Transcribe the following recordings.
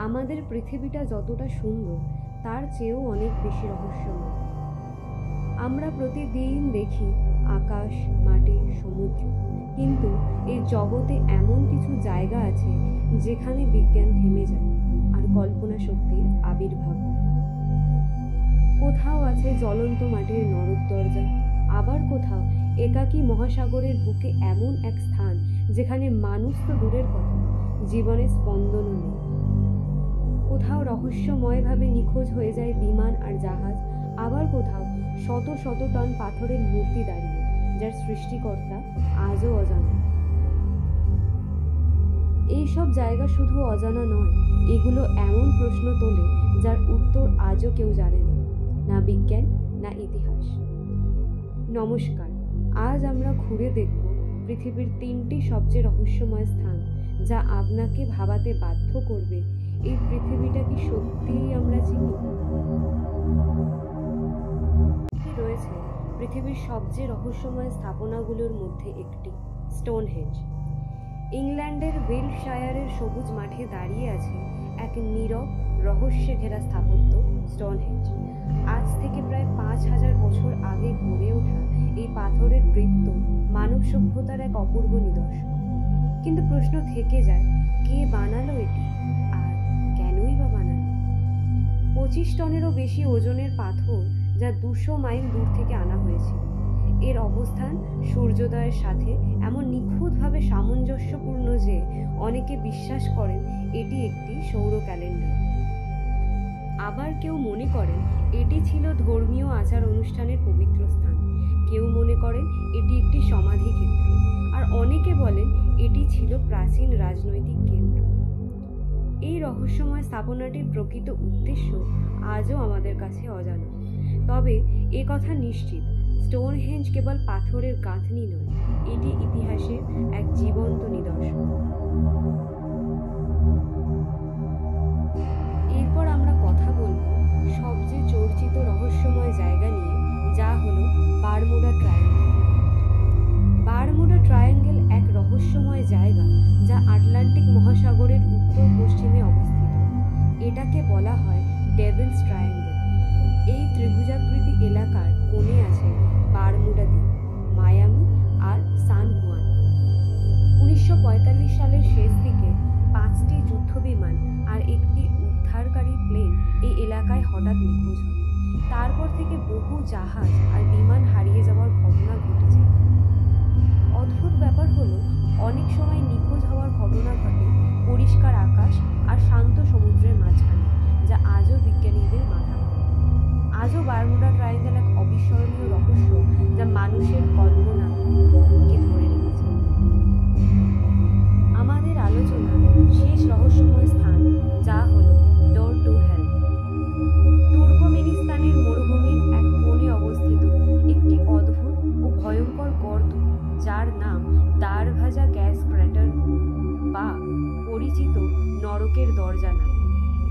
আমাদের পৃথিবীটা যতটা সুন্দর তার চেয়েও অনেক বেশি রহস্যময়। আমরা প্রতিদিন দেখি আকাশ, মাটি, সমুদ্র, কিন্তু এই জগতে এমন কিছু জায়গা আছে যেখানে বিজ্ঞান থেমে যায় আর কল্পনা শক্তির আবির্ভাব হয়। কোথাও আছে জ্বলন্ত মাটির নরক দরজা, আবার কোথাও একাকী মহাসাগরের বুকে এমন এক স্থান যেখানে মানুষ তো দূরের কথা, জীবনের স্পন্দনও নেই। কোথাও রহস্যময়ভাবে নিখোঁজ হয়ে যায় বিমান আর জাহাজ, আবার কোথাও শত শত টন পাথরের মূর্তি দাঁড়িয়ে, যার সৃষ্টিকর্তা আজও অজানা। এইসব জায়গা শুধু অজানা নয়, এগুলো এমন প্রশ্ন তোলে যার উত্তর আজও কেউ জানে না, না বিজ্ঞান না ইতিহাস। নমস্কার, আজ আমরা ঘুরে দেখব পৃথিবীর 3টি সবচেয়ে রহস্যময় স্থান, যা আপনাকে ভাবাতে বাধ্য করবে এই পৃথিবীটা কি সত্যিই আমরা চিনি। রয়েছে পৃথিবীর সবচেয়ে রহস্যময় স্থাপনাগুলোর মধ্যে একটি, স্টোনহেঞ্জ। ইংল্যান্ডের ওয়েলশায়ারের সবুজ মাঠে দাঁড়িয়ে আছে এক নীরব রহস্যে ঘেরা স্থাপত্য, স্টোনহেঞ্জ। আজ থেকে প্রায় 5000 বছর আগে গড়ে ওঠা এই পাথরের বৃত্ত মানব সভ্যতার এক অপূর্ব নিদর্শন। কিন্তু প্রশ্ন থেকে যায়, কে বানালো এটি, আর কেনই বা বানালো? 25 টনেরও বেশি ওজনের পাথর, যা 200 মাইল দূর থেকে আনা হয়েছিল। এর অবস্থান সূর্যোদয়ের সাথে এমন নিখুঁতভাবে সামঞ্জস্যপূর্ণ যে অনেকে বিশ্বাস করেন এটি একটি সৌর ক্যালেন্ডার। আবার কেউ মনে করেন এটি ছিল ধর্মীয় আচার অনুষ্ঠানের পবিত্র স্থান, কেউ মনে করেন এটি একটি সমাধি ক্ষেত্র, আর অনেকে বলেন এটি ছিল প্রাচীন রাজনৈতিক কেন্দ্র। এই রহস্যময় স্থাপনাটির প্রকৃত উদ্দেশ্য আজও আমাদের কাছে অজানা। তবে এ কথা নিশ্চিত, স্টোনহেঞ্জ কেবল পাথরের গাঁথনি নয়, এটি ইতিহাসের এক জীবন্ত নিদর্শন। এরপর আমরা কথা বলব সবচেয়ে চর্চিত রহস্যময় জায়গা নিয়ে, যা হলো বারমুডা ট্রায়াঙ্গেল। বারমুডা ট্রায়াঙ্গেল এক রহস্যময় জায়গা যা আটলান্টিক মহাসাগরের উত্তর পশ্চিমে অবস্থিত। এটাকে বলা হয় ডেভিলস ট্রায়াঙ্গেল। এই ত্রিভুজাকৃতি এলাকার কোণে আছে বারমুডা দ্বীপ, মায়ামি আর সান হুয়ান। 1945 সালের শেষ দিকে 5টি যুদ্ধবিমান আর একটি উদ্ধারকারী প্লেন এই এলাকায় হঠাৎ নিখোঁজ হয়। তারপর থেকে বহু জাহাজ আর বিমান হারিয়ে যাওয়ার ঘটনা ঘটেছে। অদ্ভুত ব্যাপার হলো, অনেক সময় নিখোঁজ হওয়ার ঘটনা ঘটে পরিষ্কার আকাশ আর শান্ত সমুদ্রের মাঝখানে, যা আজও বিজ্ঞানীদের মাথা ঘামায়। আজও বারমুডা ট্রায়াঙ্গেল এক অবিস্মরণীয় রহস্য, যা মানুষের কল্পনাকে ধরে রেখেছে। আমাদের আলোচনার শেষ রহস্যময় স্থান, যা হলো ডোর টু হেল। তুর্কমেনিস্তানের মরুভূমির এক কোণে অবস্থিত একটি অদ্ভুত ও ভয়ঙ্কর গর্ত, যার নাম দারভাজা গ্যাস ক্র্যাটার বা পরিচিত নরকের দরজা নামে।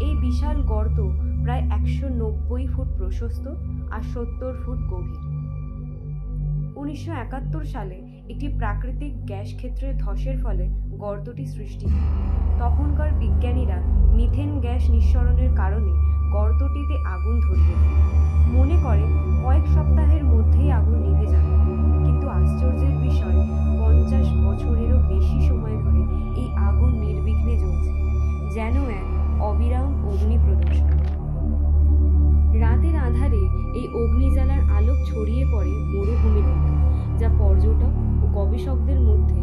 এই বিশাল গর্ত প্রায় 190 ফুট প্রশস্ত আর 70 ফুট গভীর। 1971 সালে একটি প্রাকৃতিক গ্যাস ক্ষেত্রের ধসের ফলে গর্তটি সৃষ্টি হয়। তখনকার বিজ্ঞানীরা মিথেন গ্যাস নিঃসরণের কারণে গর্তটিতে আগুন ধরিয়ে দেয়। মনে করেন কয়েক সপ্তাহের মধ্যেই আগুন নিভে যাবে, কিন্তু আশ্চর্যের বিষয়, 50 বছরেরও বেশি সময় ধরে এই আগুন নির্বিঘ্নে জ্বলছে, যেন এক অবিরাম অগ্নি প্রদর্শন। রাতের আধারে এই অগ্নিজ্বালার আলোক ছড়িয়ে পড়ে মরুভূমির মধ্যে, যা পর্যটক ও গবেষকদের মধ্যে